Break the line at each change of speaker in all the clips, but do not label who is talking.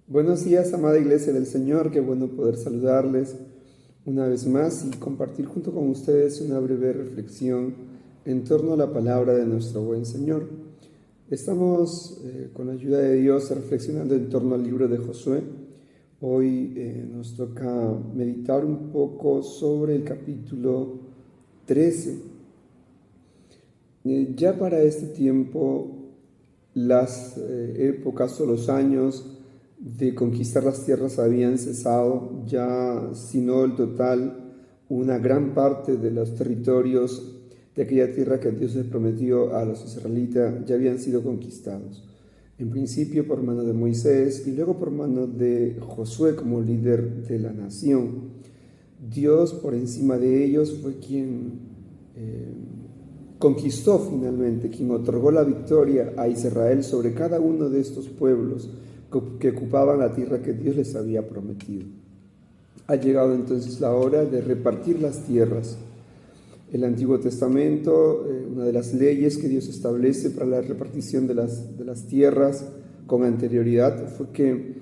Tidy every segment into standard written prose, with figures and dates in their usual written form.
Buenos días, amada Iglesia del Señor, qué bueno poder saludarles una vez más y compartir junto con ustedes una breve reflexión en torno a la palabra de nuestro buen Señor. Estamos, con la ayuda de Dios, reflexionando en torno al libro de Josué. Hoy nos toca meditar un poco sobre el capítulo 13. Ya para este tiempo, las épocas o los años de conquistar las tierras habían cesado, ya si no el total, una gran parte de los territorios de aquella tierra que Dios les prometió a los israelitas ya habían sido conquistados. En principio por mano de Moisés y luego por mano de Josué como líder de la nación. Dios por encima de ellos fue quien conquistó finalmente, quien otorgó la victoria a Israel sobre cada uno de estos pueblos que ocupaban la tierra que Dios les había prometido. Ha llegado entonces la hora de repartir las tierras. El Antiguo Testamento, una de las leyes que Dios establece para la repartición de las tierras con anterioridad fue que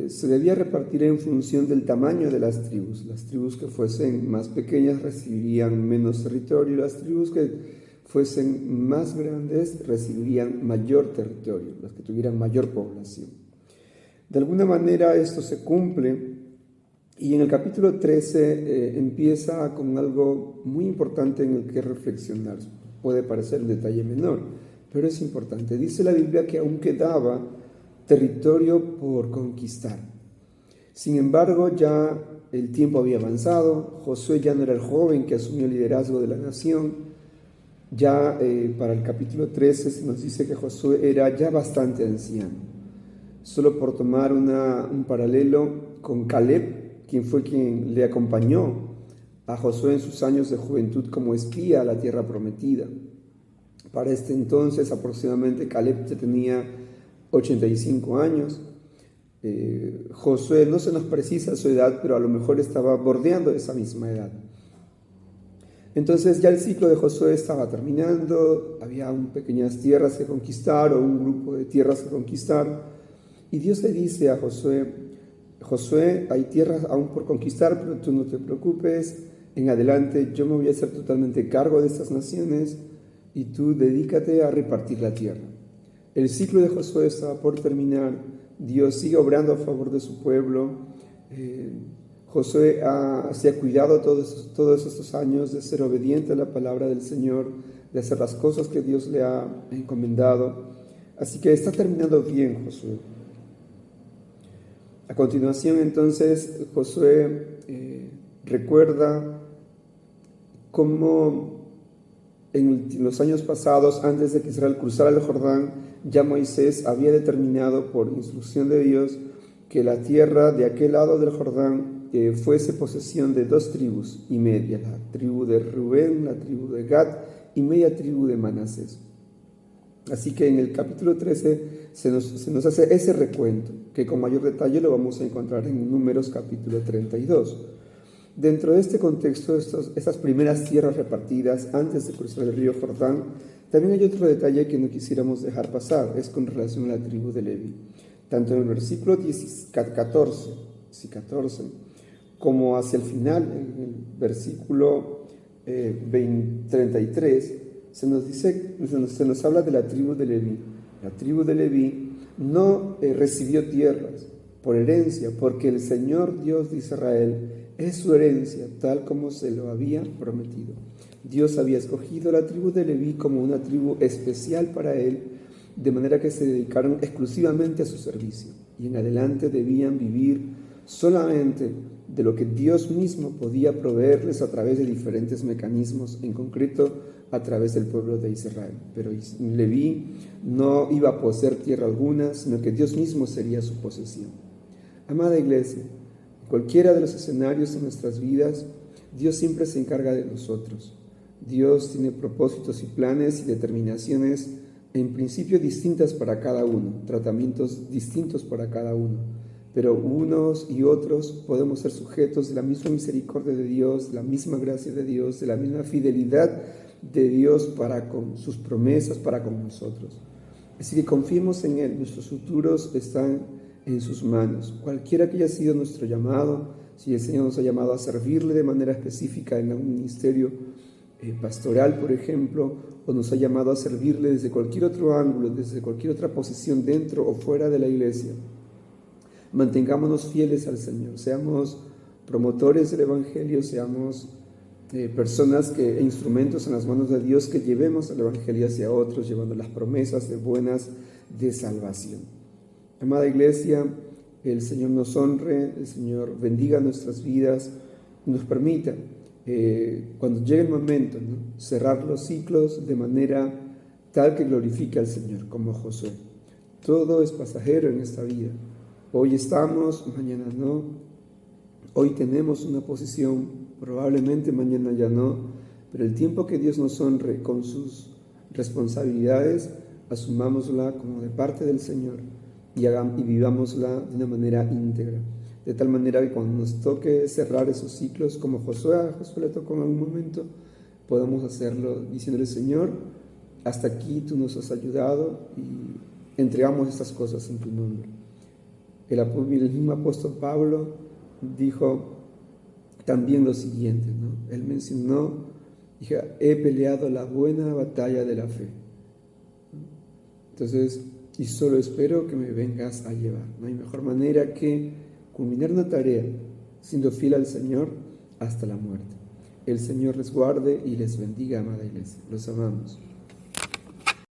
se debía repartir en función del tamaño de las tribus. Las tribus que fuesen más pequeñas recibirían menos territorio, las tribus que fuesen más grandes recibirían mayor territorio, las que tuvieran mayor población. De alguna manera esto se cumple y en el capítulo 13 empieza con algo muy importante en el que reflexionar. Puede parecer un detalle menor, pero es importante. Dice la Biblia que aún quedaba territorio por conquistar. Sin embargo, ya el tiempo había avanzado, Josué ya no era el joven que asumió el liderazgo de la nación. Ya para el capítulo 13 se nos dice que Josué era ya bastante anciano. Solo por tomar un paralelo con Caleb, quien fue quien le acompañó a Josué en sus años de juventud como espía a la tierra prometida. Para este entonces aproximadamente Caleb ya tenía 85 años. Josué no se nos precisa su edad, pero a lo mejor estaba bordeando esa misma edad. Entonces ya el ciclo de Josué estaba terminando, había pequeñas tierras que conquistar o un grupo de tierras que conquistar. Y Dios le dice a Josué: Josué, hay tierras aún por conquistar, pero tú no te preocupes, en adelante yo me voy a hacer totalmente cargo de estas naciones y tú dedícate a repartir la tierra. El ciclo de Josué estaba por terminar, Dios sigue obrando a favor de su pueblo. Josué se ha cuidado todos estos años de ser obediente a la palabra del Señor, de hacer las cosas que Dios le ha encomendado. Así que está terminando bien Josué. A continuación, entonces, Josué recuerda cómo en los años pasados, antes de que Israel cruzara el Jordán, ya Moisés había determinado por instrucción de Dios que la tierra de aquel lado del Jordán fuese posesión de 2 tribus y media, la tribu de Rubén, la tribu de Gad y media tribu de Manasés. Así que en el capítulo 13 se nos hace ese recuento, que con mayor detalle lo vamos a encontrar en Números capítulo 32. Dentro de este contexto, estas primeras tierras repartidas antes de cruzar el río Jordán, también hay otro detalle que no quisiéramos dejar pasar, es con relación a la tribu de Leví. Tanto en el versículo 14, como hacia el final, en el versículo 33, se nos habla de la tribu de Leví. La tribu de Leví no recibió tierras por herencia, porque el Señor Dios de Israel es su herencia, tal como se lo había prometido. Dios había escogido a la tribu de Leví como una tribu especial para él, de manera que se dedicaron exclusivamente a su servicio y en adelante debían vivir solamente de lo que Dios mismo podía proveerles a través de diferentes mecanismos, en concreto a través del pueblo de Israel. Pero Leví no iba a poseer tierra alguna, sino que Dios mismo sería su posesión. Amada Iglesia, en cualquiera de los escenarios de nuestras vidas, Dios siempre se encarga de nosotros. Dios tiene propósitos y planes y determinaciones en principio distintas para cada uno, tratamientos distintos para cada uno. Pero unos y otros podemos ser sujetos de la misma misericordia de Dios, de la misma gracia de Dios, de la misma fidelidad de Dios para con sus promesas, para con nosotros. Así que confiemos en Él, nuestros futuros están en sus manos. Cualquiera que haya sido nuestro llamado, si el Señor nos ha llamado a servirle de manera específica en un ministerio pastoral, por ejemplo, o nos ha llamado a servirle desde cualquier otro ángulo, desde cualquier otra posición dentro o fuera de la iglesia, mantengámonos fieles al Señor, seamos promotores del Evangelio, seamos personas e instrumentos en las manos de Dios que llevemos el Evangelio hacia otros, llevando las promesas buenas de salvación. Amada iglesia, el Señor nos honre, el Señor bendiga nuestras vidas, nos permita, cuando llegue el momento, ¿no?, cerrar los ciclos de manera tal que glorifique al Señor, como Josué. Todo es pasajero en esta vida. Hoy estamos, mañana no. Hoy tenemos una posición, probablemente mañana ya no, pero el tiempo que Dios nos honre con sus responsabilidades, asumámosla como de parte del Señor y vivámosla de una manera íntegra. De tal manera que cuando nos toque cerrar esos ciclos, como a Josué le tocó en algún momento, podamos hacerlo diciéndole: Señor, hasta aquí tú nos has ayudado y entregamos estas cosas en tu nombre. El mismo apóstol Pablo dijo también lo siguiente, ¿no? Él mencionó, dijo: he peleado la buena batalla de la fe. Entonces, y solo espero que me vengas a llevar. No hay mejor manera que culminar una tarea siendo fiel al Señor hasta la muerte. El Señor les guarde y les bendiga, amada iglesia. Los amamos.